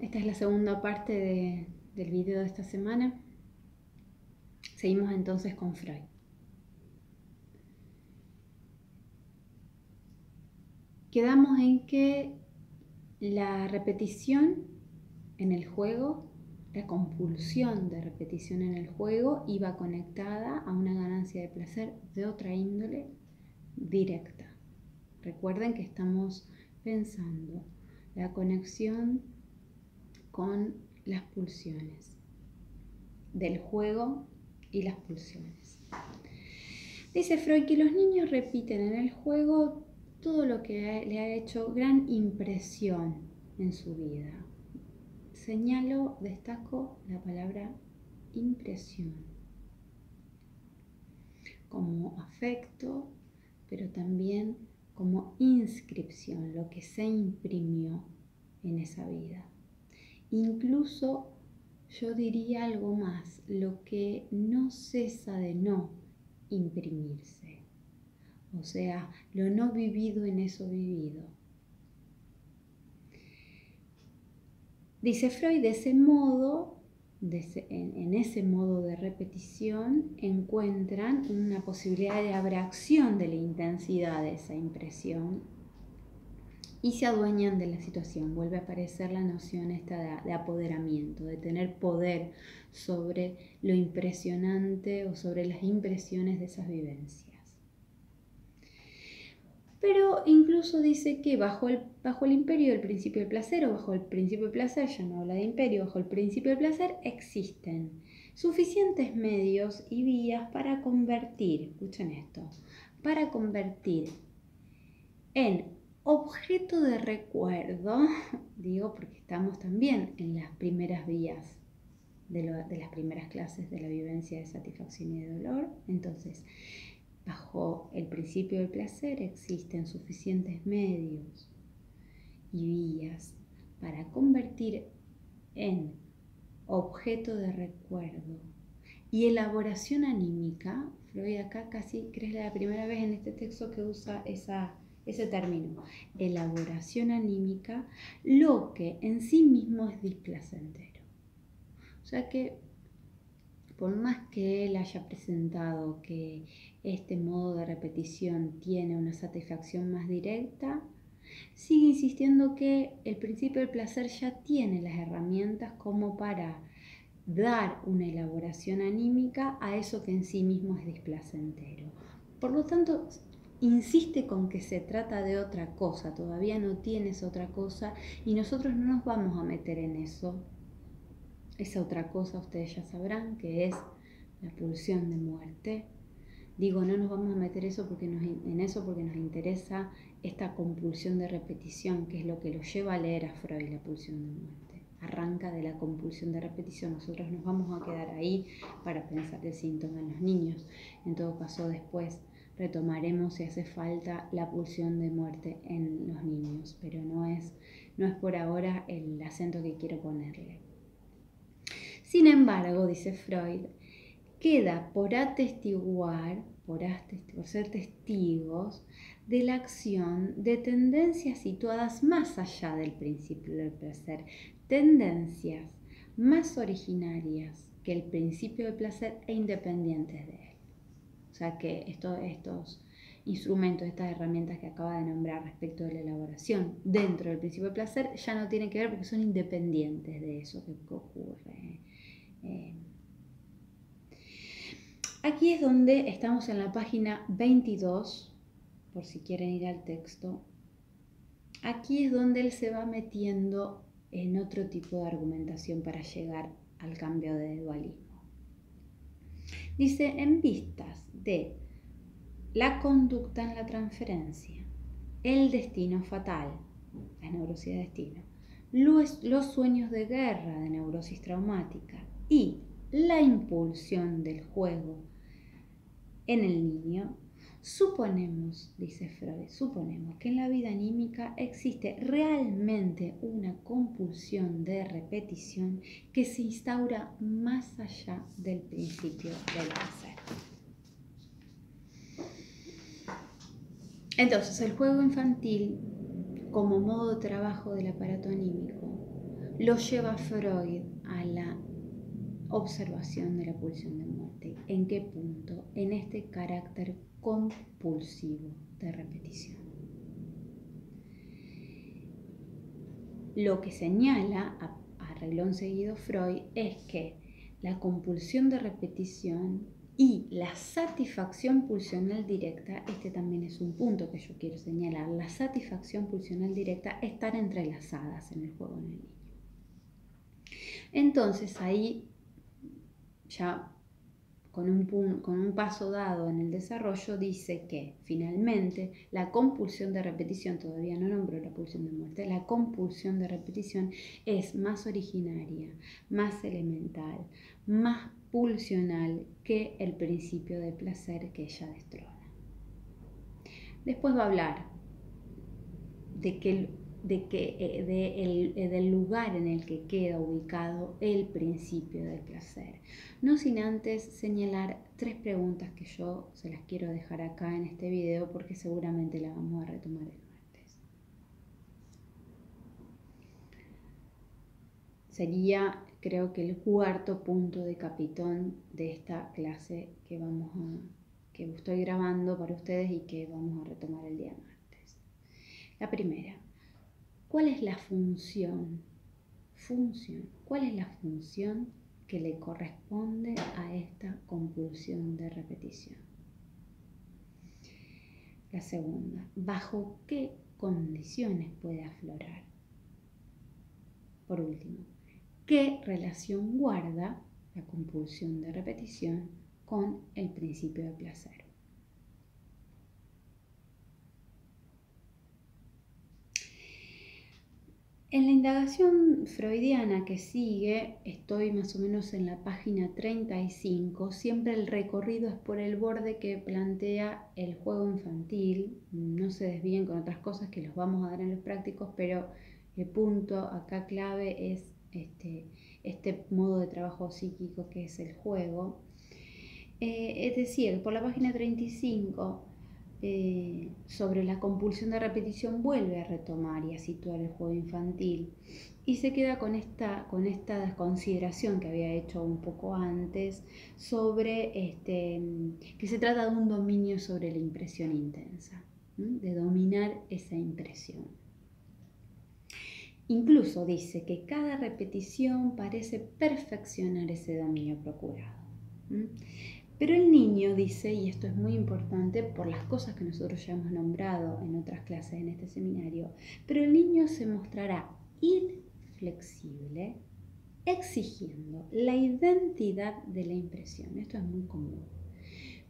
esta es la segunda parte del video de esta semana. Seguimos entonces con Freud. Quedamos en que la repetición en el juego, la compulsión de repetición en el juego iba conectada a una ganancia de placer de otra índole directa. Recuerden que estamos pensando la conexión con las pulsiones del juego y las pulsiones. Dice Freud que los niños repiten en el juego todo lo que le ha hecho gran impresión en su vida. Señalo, destaco la palabra impresión, como afecto, pero también como inscripción, lo que se imprimió en esa vida. Incluso yo diría algo más, lo que no cesa de no imprimirse. O sea, lo no vivido en eso vivido. Dice Freud, de ese modo, en ese modo de repetición, encuentran una posibilidad de abracción de la intensidad de esa impresión y se adueñan de la situación. Vuelve a aparecer la noción esta de apoderamiento, de tener poder sobre lo impresionante o sobre las impresiones de esas vivencias. Pero incluso dice que bajo el imperio del principio del placer, o bajo el principio del placer, ya no habla de imperio, bajo el principio del placer existen suficientes medios y vías para convertir, escuchen esto, para convertir en objeto de recuerdo, digo porque estamos también en las primeras vías de las primeras clases de la vivencia de satisfacción y de dolor. Entonces, bajo el principio del placer existen suficientes medios y vías para convertir en objeto de recuerdo y elaboración anímica. Freud acá casi creo que es la primera vez en este texto que usa ese término, elaboración anímica, lo que en sí mismo es displacentero. O sea que por más que él haya presentado que este modo de repetición tiene una satisfacción más directa, sigue insistiendo que el principio del placer ya tiene las herramientas como para dar una elaboración anímica a eso que en sí mismo es displacentero. Por lo tanto, insiste con que se trata de otra cosa, todavía no tienes otra cosa y nosotros no nos vamos a meter en eso. Esa otra cosa ustedes ya sabrán que es la pulsión de muerte. Digo, no nos vamos a meter en eso porque nos interesa esta compulsión de repetición, que es lo que lo lleva a leer a Freud, la pulsión de muerte. Arranca de la compulsión de repetición. Nosotros nos vamos a quedar ahí para pensar el síntoma en los niños. En todo caso, después retomaremos si hace falta la pulsión de muerte en los niños, pero no es por ahora el acento que quiero ponerle. Sin embargo, dice Freud, queda por atestiguar, por ser testigos de la acción de tendencias situadas más allá del principio del placer, tendencias más originarias que el principio del placer e independientes de él. O sea que estos instrumentos, estas herramientas que acaba de nombrar respecto de la elaboración dentro del principio del placer ya no tienen que ver porque son independientes de eso que ocurre. Aquí es donde estamos en la página 22, por si quieren ir al texto. Aquí es donde él se va metiendo en otro tipo de argumentación para llegar al cambio de dualismo. Dice, en vistas de la conducta en la transferencia, el destino fatal, la neurosis de destino, los sueños de guerra de neurosis traumática y la impulsión del juego en el niño, suponemos, dice Freud, suponemos que en la vida anímica existe realmente una compulsión de repetición que se instaura más allá del principio del placer. Entonces, el juego infantil como modo de trabajo del aparato anímico lo lleva Freud a la observación de la pulsión de muerte. ¿En qué punto? En este carácter compulsivo de repetición. Lo que señala a renglón seguido Freud es que la compulsión de repetición y la satisfacción pulsional directa, este también es un punto que yo quiero señalar, la satisfacción pulsional directa están entrelazadas en el juego en el niño. Entonces ahí ya con un paso dado en el desarrollo dice que finalmente la compulsión de repetición, todavía no nombró la pulsión de muerte, la compulsión de repetición es más originaria, más elemental, más pulsional que el principio de placer que ella destrona. Después va a hablar del lugar en el que queda ubicado el principio del placer. No sin antes señalar 3 preguntas que yo se las quiero dejar acá en este video porque seguramente las vamos a retomar el martes. Sería, creo que el 4.º punto de capitón de esta clase que estoy grabando para ustedes y que vamos a retomar el día martes. La primera. ¿Cuál es la función? ¿Cuál es la función que le corresponde a esta compulsión de repetición? La segunda, ¿bajo qué condiciones puede aflorar? Por último, ¿qué relación guarda la compulsión de repetición con el principio de placer? En la indagación freudiana que sigue, estoy más o menos en la página 35, siempre el recorrido es por el borde que plantea el juego infantil. No se desvíen con otras cosas que los vamos a dar en los prácticos, pero el punto acá clave es este modo de trabajo psíquico que es el juego. Es decir, por la página 35, sobre la compulsión de repetición vuelve a retomar y a situar el juego infantil y se queda con esta consideración que había hecho un poco antes sobre que se trata de un dominio sobre la impresión intensa, de dominar esa impresión. Incluso dice que cada repetición parece perfeccionar ese dominio procurado. Pero el niño dice, y esto es muy importante por las cosas que nosotros ya hemos nombrado en otras clases en este seminario, pero el niño se mostrará inflexible exigiendo la identidad de la impresión. Esto es muy común.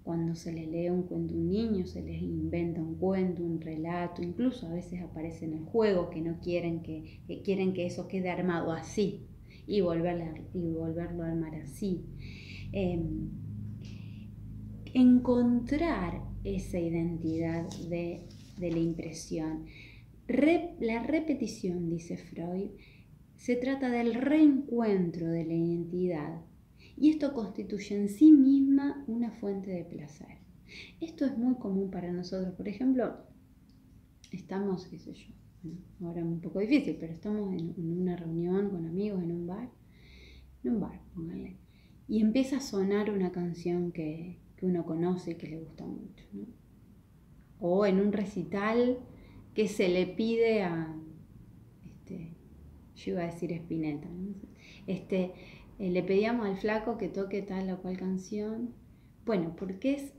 Cuando se le lee un cuento a un niño, se les inventa un cuento, un relato, incluso a veces aparece en el juego que no quieren quieren que eso quede armado así y volverlo a armar así. Encontrar esa identidad de la impresión. La repetición, dice Freud, se trata del reencuentro de la identidad y esto constituye en sí misma una fuente de placer. Esto es muy común para nosotros. Por ejemplo, estamos, qué sé yo, ahora es un poco difícil, pero estamos en una reunión con amigos en un bar, póngale, y empieza a sonar una canción que uno conoce y que le gusta mucho, ¿no? O en un recital que se le pide a, yo iba a decir Spinetta, ¿no? Le pedíamos al flaco que toque tal o cual canción, bueno, porque es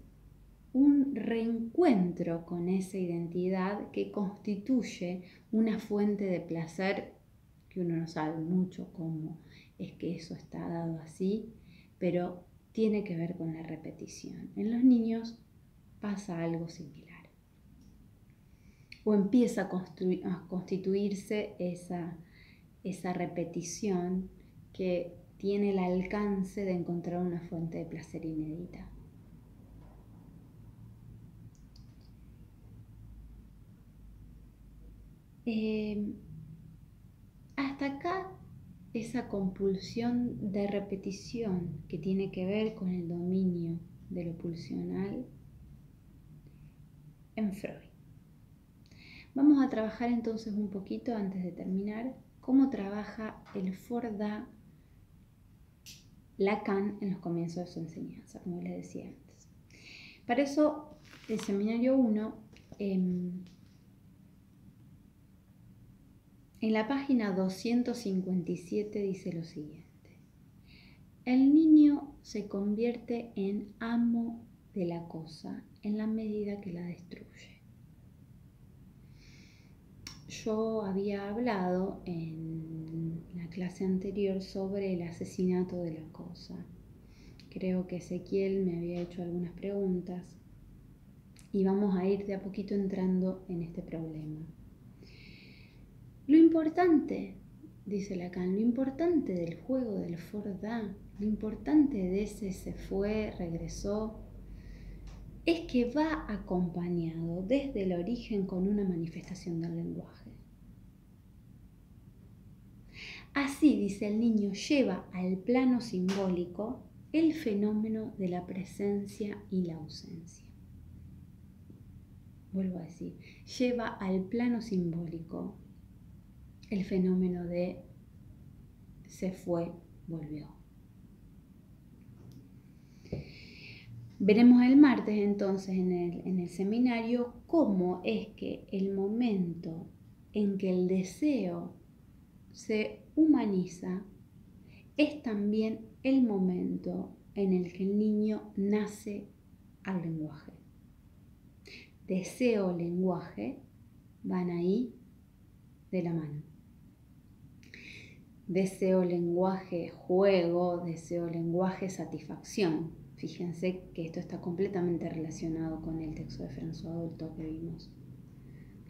un reencuentro con esa identidad que constituye una fuente de placer que uno no sabe mucho cómo es que eso está dado así, pero tiene que ver con la repetición. En los niños pasa algo similar. O empieza a constituirse esa repetición que tiene el alcance de encontrar una fuente de placer inédita. Hasta acá esa compulsión de repetición que tiene que ver con el dominio de lo pulsional en Freud. Vamos a trabajar entonces un poquito antes de terminar cómo trabaja el Forda Lacan en los comienzos de su enseñanza, como les decía antes. Para eso, el seminario 1, en la página 257 dice lo siguiente: el niño se convierte en amo de la cosa en la medida que la destruye. Yo había hablado en la clase anterior sobre el asesinato de la cosa. Creo que Ezequiel me había hecho algunas preguntas y vamos a ir de a poquito entrando en este problema. Lo importante, dice Lacan, lo importante del juego del Forda, lo importante de ese se fue, regresó, es que va acompañado desde el origen con una manifestación del lenguaje. Así, dice el niño, lleva al plano simbólico el fenómeno de la presencia y la ausencia. Vuelvo a decir, lleva al plano simbólico el fenómeno de se fue, volvió. Veremos el martes entonces en el seminario cómo es que el momento en que el deseo se humaniza es también el momento en el que el niño nace al lenguaje. Deseo, lenguaje van ahí de la mano. Deseo, lenguaje, juego, deseo, lenguaje, satisfacción. Fíjense que esto está completamente relacionado con el texto de François Dolto que vimos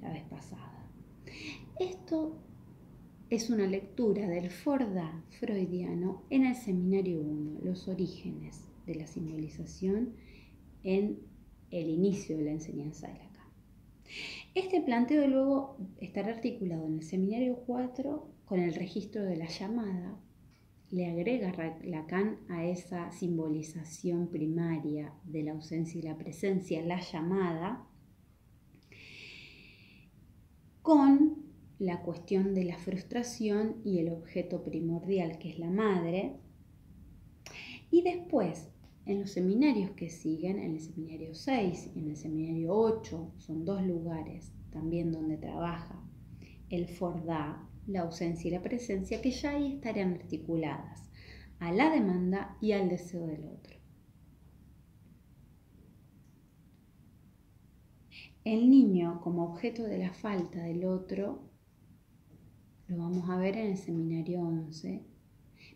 la vez pasada. Esto es una lectura del Forda freudiano en el seminario 1, los orígenes de la simbolización en el inicio de la enseñanza de Lacan. Este planteo luego estará articulado en el seminario 4 con el registro de la llamada. Le agrega Lacan a esa simbolización primaria de la ausencia y la presencia, la llamada, con la cuestión de la frustración y el objeto primordial, que es la madre. Y después, en los seminarios que siguen, en el seminario 6 y en el seminario 8, son dos lugares también donde trabaja el Forda, la ausencia y la presencia, que ya ahí estarán articuladas a la demanda y al deseo del otro. El niño como objeto de la falta del otro lo vamos a ver en el seminario 11,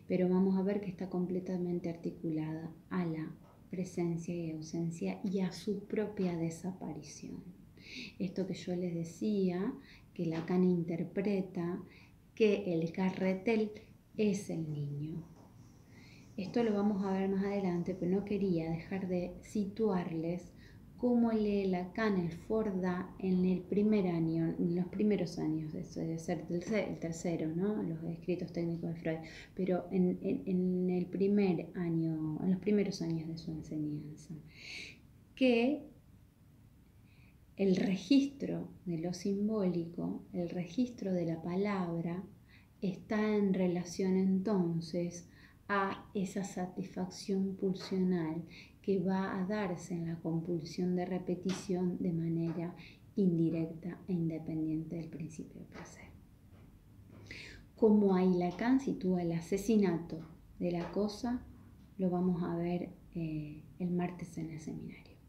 pero vamos a ver que está completamente articulada a la presencia y ausencia y a su propia desaparición. Esto que yo les decía, que Lacan interpreta que el carretel es el niño. Esto lo vamos a ver más adelante, pero no quería dejar de situarles cómo lee Lacan el Forda en el primer año, en los primeros años, eso debe ser el tercero, ¿no? Los escritos técnicos de Freud, pero en el primer año, en los primeros años de su enseñanza, que el registro de lo simbólico, el registro de la palabra, está en relación entonces a esa satisfacción pulsional que va a darse en la compulsión de repetición de manera indirecta e independiente del principio de placer. Como ahí Lacan sitúa el asesinato de la cosa, lo vamos a ver el martes en el seminario.